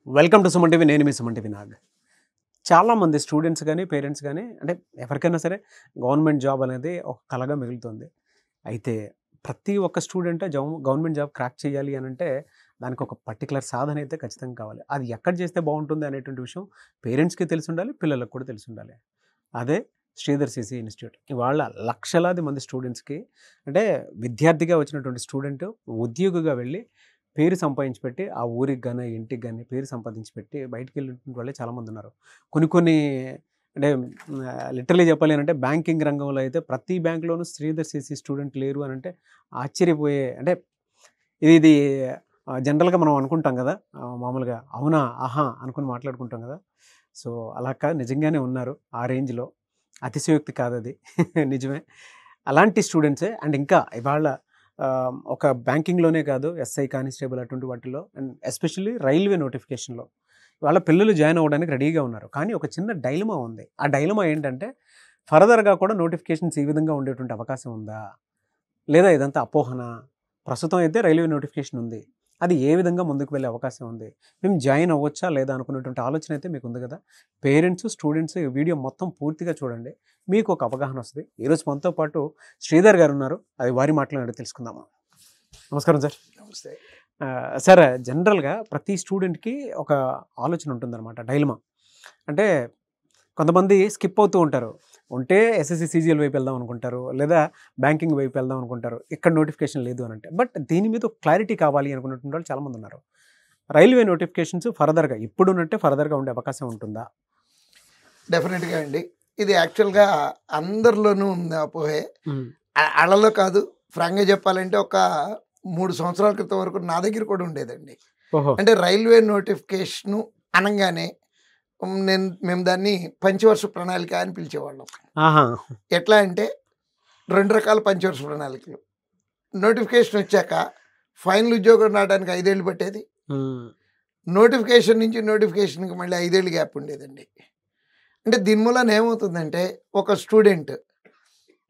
Welcome to Suman TV. నేను మీ Suman TV Nag. చాలామంది students కానీ పేరెంట్స్ కానీ అంటే ఎవరికైనా సరే గవర్నమెంట్ జాబ్ అనేది ఒక కలగా మిగులుతుంది. అయితే ప్రతి ఒక్క స్టూడెంట్ గవర్నమెంట్ జాబ్ క్రాక్ చేయాలి అని అంటే దానికి ఒక పర్టికులర్ సాధన అయితే ఖచ్చితంగా కావాలి. అది ఎక్కడ చేస్తే బాగుంటుంది అనేటువంటి విషయం పేరెంట్స్కి తెలిసి ఉండాలి, పిల్లలకు కూడా తెలిసి ఉండాలి. అదే శ్రీధర్ సిసి ఇన్స్టిట్యూట్. ఇవాళ లక్షలాది మంది స్టూడెంట్స్కి అంటే విద్యార్థిగా వచ్చినటువంటి స్టూడెంట్ ఉద్యోగిగా వెళ్ళి పేరు సంపాదించి పెట్టి ఆ ఊరికి కానీ ఇంటికి కానీ పేరు సంపాదించి పెట్టి బయటికి వెళ్ళినటువంటి వాళ్ళే చాలామంది ఉన్నారు. కొన్ని అంటే లిటరలీ చెప్పాలి అంటే బ్యాంకింగ్ రంగంలో అయితే ప్రతి బ్యాంకులోనూ శ్రీధర్ సిసి స్టూడెంట్ లేరు అని అంటే ఆశ్చర్యపోయే అంటే ఇది జనరల్గా మనం అనుకుంటాం కదా, మామూలుగా అవునా ఆహా అనుకుని మాట్లాడుకుంటాం కదా. సో అలా కాదు, నిజంగానే ఉన్నారు. ఆ రేంజ్లో అతిశయోక్తి కాదు అది నిజమే. అలాంటి స్టూడెంట్సే అండ్ ఇంకా ఇవాళ ఒక బ్యాంకింగ్లోనే కాదు, ఎస్ఐ కానిస్టేబుల్ అటువంటి వాటిలో అండ్ ఎస్పెషల్లీ రైల్వే నోటిఫికేషన్లో వాళ్ళ పిల్లలు జాయిన్ అవ్వడానికి రెడీగా ఉన్నారు. కానీ ఒక చిన్న డైలమా ఉంది. ఆ డైలమా ఏంటంటే ఫర్దర్గా కూడా నోటిఫికేషన్స్ ఈ విధంగా ఉండేటువంటి అవకాశం ఉందా, లేదా ఇదంతా అపోహన. ప్రస్తుతం అయితే రైల్వే నోటిఫికేషన్ ఉంది, అది ఏ విధంగా ముందుకు వెళ్ళే అవకాశం ఉంది, మేము జాయిన్ అవ్వచ్చా లేదా అనుకున్నటువంటి ఆలోచన అయితే మీకు ఉంది కదా. పేరెంట్స్ స్టూడెంట్స్ ఈ వీడియో మొత్తం పూర్తిగా చూడండి, మీకు ఒక అవగాహన వస్తుంది. ఈరోజు మనతో పాటు శ్రీధర్ గారు ఉన్నారు, అది వారి మాట్లాడి తెలుసుకుందాము. నమస్కారం సార్. నమస్తే. సార్, జనరల్గా ప్రతి స్టూడెంట్కి ఒక ఆలోచన ఉంటుందన్నమాట, డైలమా. అంటే కొంతమంది స్కిప్ అవుతూ ఉంటారు. ఉంటే ఎస్ఎస్సి సీజీఎల్ వైపు వెళ్దాం అనుకుంటారు, లేదా బ్యాంకింగ్ వైపు వెళ్దాం అనుకుంటారు, ఇక్కడ నోటిఫికేషన్ లేదు అని అంటే. బట్ దీని మీద ఒక క్లారిటీ కావాలి అనుకున్నటువంటి వాళ్ళు చాలామంది ఉన్నారు. రైల్వే నోటిఫికేషన్స్ ఫర్దర్గా ఇప్పుడున్నట్టే ఫర్దర్గా ఉండే అవకాశం ఉంటుందా? డెఫినెట్గా అండి. ఇది యాక్చువల్గా అందరిలోనూ ఉంది అపోహే. అళ్ళలో కాదు, ఫ్రాంక్గా చెప్పాలంటే ఒక 3 సంవత్సరాల క్రితం వరకు నా దగ్గర కూడా ఉండేదండి. అంటే రైల్వే నోటిఫికేషను అనగానే మేము దాన్ని పంచవర్ష ప్రణాళిక అని పిలిచేవాళ్ళం. ఎట్లా అంటే 2 రకాల పంచవర్ష ప్రణాళికలు. నోటిఫికేషన్ వచ్చాక ఫైనల్ ఉద్యోగం రావడానికి 5 ఏళ్ళు పట్టేది. నోటిఫికేషన్ నుంచి నోటిఫికేషన్కి మళ్ళీ 5 ఏళ్ళు గ్యాప్ ఉండేదండి. అంటే దీని మూలన ఏమవుతుందంటే ఒక స్టూడెంట్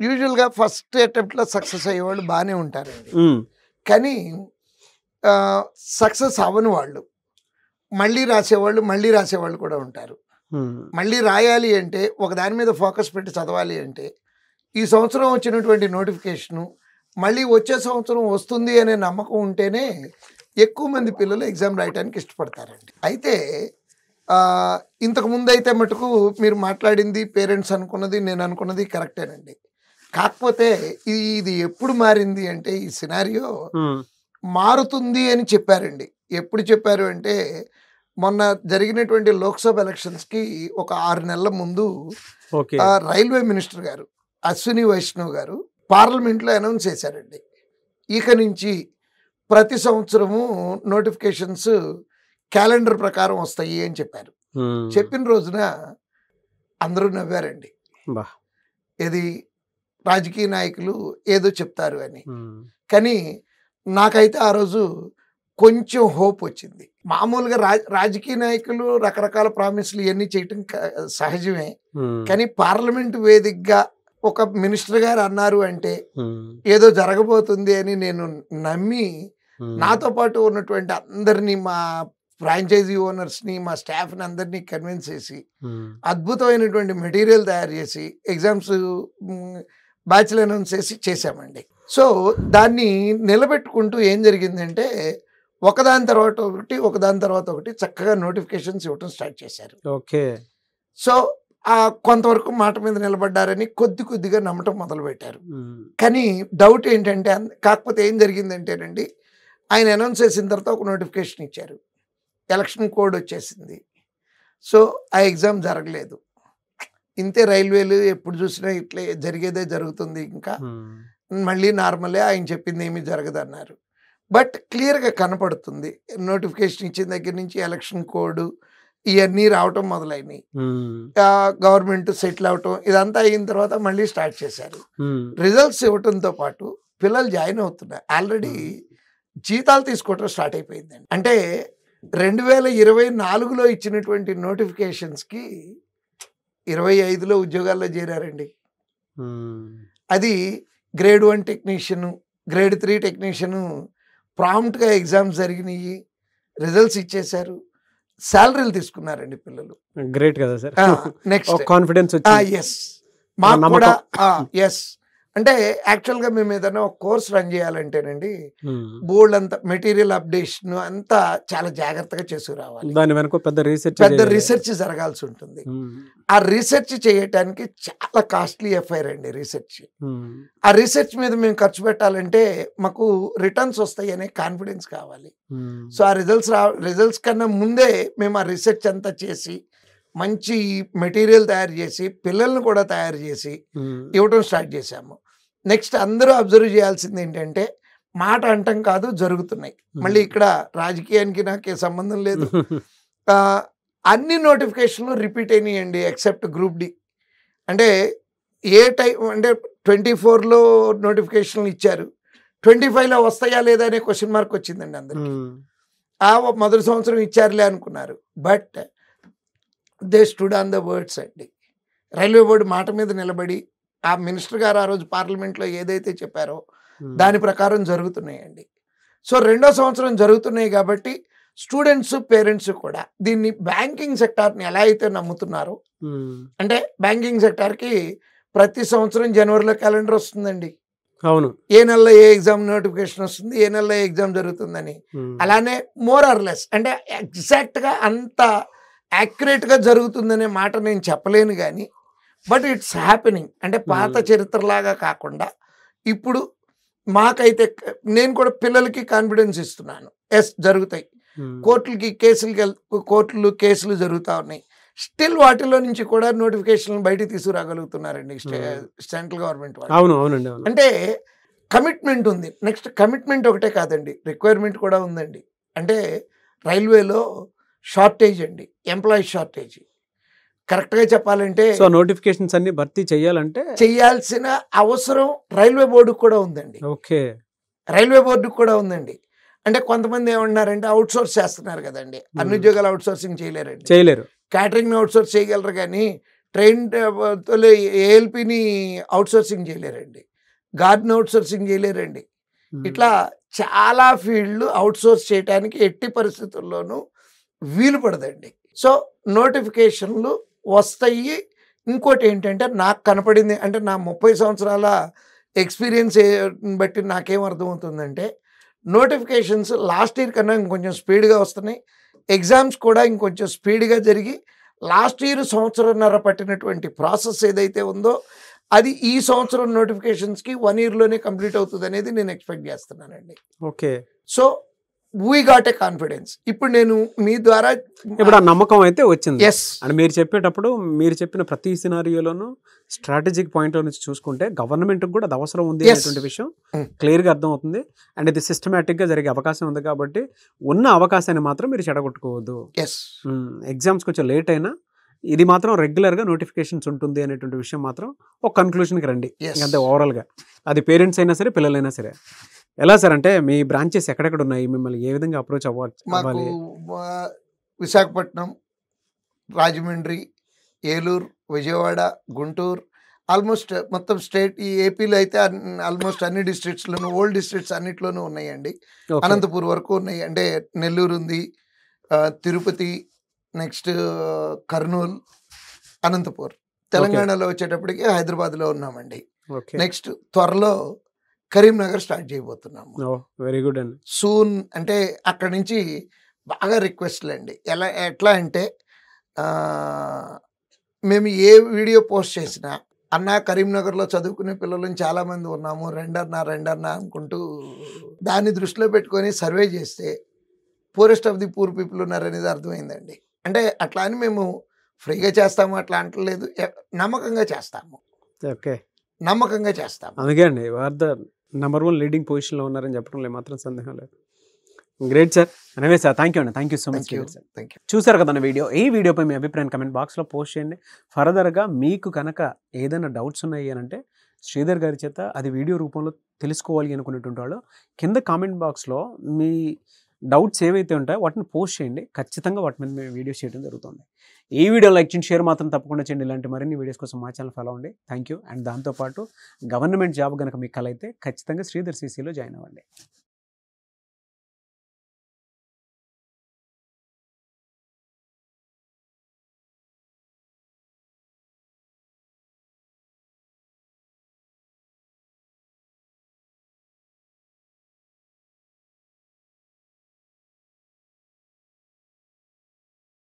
యూజువల్గా ఫస్ట్ అటెంప్ట్లో సక్సెస్ అయ్యేవాళ్ళు బాగానే ఉంటారండి. కానీ సక్సెస్ అవ్వని వాళ్ళు మళ్ళీ రాసేవాళ్ళు కూడా ఉంటారు. మళ్ళీ రాయాలి అంటే ఒక దాని మీద ఫోకస్ పెట్టి చదవాలి అంటే ఈ సంవత్సరం వచ్చినటువంటి నోటిఫికేషను మళ్ళీ వచ్చే సంవత్సరం వస్తుంది అనే నమ్మకం ఉంటేనే ఎక్కువ మంది పిల్లలు ఎగ్జామ్ రాయడానికి ఇష్టపడతారండి. అయితే ఇంతకుముందు అయితే మటుకు మీరు మాట్లాడింది, పేరెంట్స్ అనుకున్నది, నేను అనుకున్నది కరెక్టేనండి. కాకపోతే ఇది ఎప్పుడు మారింది అంటే ఈ సినారియో మారుతుంది అని చెప్పారండి. ఎప్పుడు చెప్పారు అంటే మొన్న జరిగినటువంటి లోక్సభ ఎలక్షన్స్కి ఒక 6 నెలల ముందు రైల్వే మినిస్టర్ గారు అశ్విని వైష్ణవ్ గారు పార్లమెంట్లో అనౌన్స్ చేశారండి, ఇక నుంచి ప్రతి సంవత్సరము నోటిఫికేషన్స్ క్యాలెండర్ ప్రకారం వస్తాయి అని చెప్పారు. చెప్పిన రోజున అందరూ నవ్వారండి. ఇది రాజకీయ నాయకులు ఏదో చెప్తారు అని. కానీ నాకైతే ఆ రోజు కొంచెం హోప్ వచ్చింది. మామూలుగా రాజకీయ నాయకులు రకరకాల ప్రామిస్లు ఇవన్నీ చేయటం సహజమే. కానీ పార్లమెంట్ వేదికగా ఒక మినిస్టర్ గారు అన్నారు అంటే ఏదో జరగబోతుంది అని నేను నమ్మి నాతో పాటు ఉన్నటువంటి అందరినీ, మా ఫ్రాంచైజీ ఓనర్స్ని, మా స్టాఫ్ని అందరినీ కన్విన్స్ చేసి అద్భుతమైనటువంటి మెటీరియల్ తయారు చేసి ఎగ్జామ్స్ బ్యాచ్లు అనౌన్స్ చేసామండి. సో దాన్ని నిలబెట్టుకుంటూ ఏం జరిగిందంటే ఒకదాని తర్వాత ఒకటి చక్కగా నోటిఫికేషన్స్ ఇవ్వటం స్టార్ట్ చేశారు. ఓకే. సో కొంతవరకు మాట మీద నిలబడ్డారని కొద్దిగా నమ్మటం మొదలుపెట్టారు. కానీ డౌట్ ఏంటంటే, కాకపోతే ఏం జరిగిందంటేనండి, ఆయన అనౌన్స్ చేసిన తర్వాత ఒక నోటిఫికేషన్ ఇచ్చారు, ఎలక్షన్ కోడ్ వచ్చేసింది. సో ఆ ఎగ్జామ్ జరగలేదు. ఇంతే, రైల్వేలు ఎప్పుడు చూసినా ఇట్లే జరిగేదే జరుగుతుంది, ఇంకా మళ్ళీ నార్మలే, ఆయన చెప్పింది ఏమీ జరగదన్నారు. బట్ క్లియర్గా కనపడుతుంది నోటిఫికేషన్ ఇచ్చిన దగ్గర నుంచి ఎలక్షన్ కోడ్ ఇవన్నీ రావటం మొదలైనవి. గవర్నమెంట్ సెటిల్ అవటం ఇదంతా అయిన తర్వాత మళ్ళీ స్టార్ట్ చేశారు. రిజల్ట్స్ ఇవ్వటంతో పాటు పిల్లలు జాయిన్ అవుతున్నారు. ఆల్రెడీ జీతాలు తీసుకోవటం స్టార్ట్ అయిపోయిందండి. అంటే 2024లో ఇచ్చినటువంటి నోటిఫికేషన్స్కి 25లో ఉద్యోగాల్లో చేరారండి. అది గ్రేడ్ 1 టెక్నీషియను, గ్రేడ్ 3 టెక్నీషియను ప్రాంప్ట్గా ఎగ్జామ్స్ జరిగినాయి, రిజల్ట్స్ ఇచ్చేశారు. శాలరీలు తీసుకున్నారండి పిల్లలు. గ్రేట్ కదా సార్. నెక్స్ట్ కాన్ఫిడెన్స్ వచ్చింది. ఎస్ మాకు కూడా ఎస్ అంటే యాక్చువల్గా మేము ఏదైనా ఒక కోర్స్ రన్ చేయాలంటేనండి బోల్డ్ అంతా మెటీరియల్ అప్డేషన్ అంతా చాలా జాగ్రత్తగా చేసుకురావాలి. దాని వెనక పెద్ద రీసెర్చ్ జరగాల్సి ఉంటుంది. ఆ రీసెర్చ్ చేయటానికి చాలా కాస్ట్లీ ఎఫ్ఐఆర్ అండి రీసెర్చ్. ఆ రీసెర్చ్ మీద మేము ఖర్చు పెట్టాలంటే మాకు రిటర్న్స్ వస్తాయి అనే కాన్ఫిడెన్స్ కావాలి. సో ఆ రిజల్ట్స్ కన్నా ముందే మేము ఆ రీసెర్చ్ అంతా చేసి మంచి మెటీరియల్ తయారు చేసి పిల్లల్ని కూడా తయారు చేసి ఇవ్వటం స్టార్ట్ చేశాము. నెక్స్ట్ అందరూ అబ్జర్వ్ చేయాల్సింది ఏంటంటే మాట అంటం కాదు, జరుగుతున్నాయి. మళ్ళీ ఇక్కడ రాజకీయానికి నాకే సంబంధం లేదు. అన్ని నోటిఫికేషన్లు రిపీట్ అయినాయండి ఎక్సెప్ట్ గ్రూప్ డి. అంటే ఏ టైం అంటే 24లో నోటిఫికేషన్లు ఇచ్చారు, 25లో వస్తాయా లేదా అనే క్వశ్చన్ మార్క్ వచ్చిందండి అందరికి. మొదటి సంవత్సరం ఇచ్చారులే అనుకున్నారు. But they stood on the words అండి. రైల్వే బోర్డు మాట మీద నిలబడి ఆ మినిస్టర్ గారు ఆ రోజు పార్లమెంట్లో ఏదైతే చెప్పారో దాని ప్రకారం జరుగుతున్నాయండి. సో రెండో సంవత్సరం జరుగుతున్నాయి కాబట్టి స్టూడెంట్స్ పేరెంట్స్ కూడా దీన్ని బ్యాంకింగ్ సెక్టార్ని ఎలా అయితే నమ్ముతున్నారో, అంటే బ్యాంకింగ్ సెక్టార్కి ప్రతి సంవత్సరం జనవరిలో క్యాలెండర్ వస్తుందండి. అవును, ఏ నెలలో ఏ ఎగ్జామ్ నోటిఫికేషన్ వస్తుంది, ఏ నెలలో ఏ ఎగ్జామ్ జరుగుతుందని. అలానే మోర్ ఆర్ లెస్ అంటే ఎగ్జాక్ట్గా అంత యాక్యురేట్గా జరుగుతుందనే మాట నేను చెప్పలేను కానీ బట్ ఇట్స్ హ్యాపెనింగ్. అంటే పాత చరిత్రలాగా కాకుండా ఇప్పుడు మాకైతే నేను కూడా పిల్లలకి కాన్ఫిడెన్స్ ఇస్తున్నాను. ఎస్ జరుగుతాయి. కోర్టులు కేసులు జరుగుతూ ఉన్నాయి. స్టిల్ వాటిలో నుంచి కూడా నోటిఫికేషన్ బయటికి తీసుకురాగలుగుతున్నారండి సెంట్రల్ గవర్నమెంట్ వాళ్ళు. అంటే కమిట్మెంట్ ఉంది. నెక్స్ట్ కమిట్మెంట్ ఒకటే కాదండి, రిక్వైర్మెంట్ కూడా ఉందండి. అంటే రైల్వేలో షార్టేజ్ అండి, ఎంప్లాయీ షార్టేజ్. కరెక్ట్గా చెప్పాలంటే నోటిఫికేషన్స్ అన్ని భర్తీ చేయాలంటే చేయాల్సిన అవసరం రైల్వే బోర్డుకు కూడా ఉందండి. ఓకే, రైల్వే బోర్డుకు కూడా ఉందండి. అంటే కొంతమంది ఏమన్నారంటే అవుట్ సోర్స్ చేస్తున్నారు కదండి, అన్ని ఉద్యోగాలు అవుట్ సోర్సింగ్ చేయలేరు. క్యాటరింగ్ అవుట్ సోర్స్ చేయగలరు కానీ ట్రైన్ ఏఎల్పిని అవుట్ సోర్సింగ్ చేయలేరండి, గార్డెన్ అవుట్ సోర్సింగ్ చేయలేరండి. ఇట్లా చాలా ఫీల్డ్లు అవుట్ సోర్స్ చేయడానికి ఎట్టి పరిస్థితుల్లోనూ వీలు పడదండి. సో నోటిఫికేషన్లు వస్తాయి. ఇంకోటి ఏంటంటే నాకు కనపడింది అంటే నా 30 సంవత్సరాల ఎక్స్పీరియన్స్ బట్టి నాకేం అర్థమవుతుందంటే నోటిఫికేషన్స్ లాస్ట్ ఇయర్ కన్నా ఇంకొంచెం స్పీడ్గా వస్తున్నాయి. ఎగ్జామ్స్ కూడా ఇంకొంచెం స్పీడ్గా జరిగి లాస్ట్ ఇయర్ సంవత్సరంన్నర పట్టినటువంటి ప్రాసెస్ ఏదైతే ఉందో అది ఈ సంవత్సరం నోటిఫికేషన్స్కి 1 ఇయర్లోనే కంప్లీట్ అవుతుంది అనేది నేను ఎక్స్పెక్ట్ చేస్తున్నానండి. Okay, so we got a confidence. ఇప్పుడు నేను మీ ద్వారా ఇప్పుడు ఆ నమ్మకం అయితే వచ్చింది. ఎస్ అండ్ మీరు చెప్పేటప్పుడు మీరు చెప్పిన ప్రతి సినారియోలోనూ స్ట్రాటజిక్ పాయింట్ నుంచి చూసుకుంటే గవర్నమెంట్ కూడా అది అవసరం ఉంది అనేటువంటి విషయం క్లియర్గా అర్థమవుతుంది. అండ్ ఇది సిస్టమేటిక్గా జరిగే అవకాశం ఉంది కాబట్టి ఉన్న అవకాశాన్ని మాత్రం మీరు చెడగొట్టుకోవద్దు. ఎగ్జామ్స్ కొంచెం లేట్ అయినా ఇది మాత్రం రెగ్యులర్గా నోటిఫికేషన్స్ ఉంటుంది అనేటువంటి విషయం మాత్రం ఒక కన్క్లూషన్కి రండి. అంతే ఓవరాల్గా అది పేరెంట్స్ అయినా సరే పిల్లలైనా సరే. ఎలా సార్ అంటే మీ బ్రాంచెస్ ఎక్కడెక్కడ ఉన్నాయి, మిమ్మల్ని ఏ విధంగా అప్రోచ్ అవ్వాలి? విశాఖపట్నం, రాజమండ్రి, ఏలూరు, విజయవాడ, గుంటూరు, ఆల్మోస్ట్ మొత్తం స్టేట్ ఈ ఏపీలో అయితే ఆల్మోస్ట్ అన్ని డిస్ట్రిక్ట్స్లోనూ ఓల్డ్ డిస్ట్రిక్ట్స్ అన్నిట్లోనూ ఉన్నాయండి. అనంతపూర్ వరకు ఉన్నాయి. అంటే నెల్లూరు ఉంది, తిరుపతి, నెక్స్ట్ కర్నూలు, అనంతపూర్. తెలంగాణలో వచ్చేటప్పటికి హైదరాబాద్లో ఉన్నామండి. నెక్స్ట్ త్వరలో కరీంనగర్ స్టార్ట్ చేయబోతున్నాము. వెరీ గుడ్ అండి. సూన్ అంటే అక్కడి నుంచి బాగా రిక్వెస్ట్లు అండి. ఎట్లా అంటే మేము ఏ వీడియో పోస్ట్ చేసినా అన్న కరీంనగర్లో చదువుకునే పిల్లలను చాలామంది ఉన్నాము, రెండన్నా అనుకుంటూ దాన్ని దృష్టిలో పెట్టుకొని సర్వే చేస్తే poorest of the poor people ఉన్నారనేది అర్థమైందండి. అంటే అట్లా అని మేము ఫ్రీగా చేస్తాము అట్లా అంటలేదు, నమ్మకంగా చేస్తాము. ఓకే, నమ్మకంగా చేస్తాము. అందుకే అండి నెంబర్ 1 లీడింగ్ పొజిషన్లో ఉన్నారని చెప్పడంలో మాత్రం సందేహం లేదు. Great sir. Anyway sir, thank you అండి, thank you so much sir. చూసారు కదా వీడియో. ఈ వీడియోపై మీ అభిప్రాయం కమెంట్ బాక్స్లో పోస్ట్ చేయండి. ఫర్దర్గా మీకు కనుక ఏదైనా డౌట్స్ ఉన్నాయి అని అంటే శ్రీధర్ గారి చేత అది వీడియో రూపంలో తెలుసుకోవాలి అనుకునేటువంటి వాళ్ళు కింద కామెంట్ బాక్స్లో మీ డౌట్స్ ఏవైతే ఉంటాయో వాటిని పోస్ట్ చేయండి. ఖచ్చితంగా వాటి మీద మేము వీడియోస్ చేయడం జరుగుతుంది. ఈ వీడియో లైక్ చేయండి, షేర్ మాత్రం తప్పకుండా చేయండి. ఇలాంటి మరిన్ని వీడియోస్ కోసం మా ఛానల్ ఫాలో అవ్వండి. Thank you. అండ్ దాంతోపాటు గవర్నమెంట్ జాబ్ కనుక మీకు కల అయితే ఖచ్చితంగా శ్రీధర్ CCలో జాయిన్ అవ్వండి.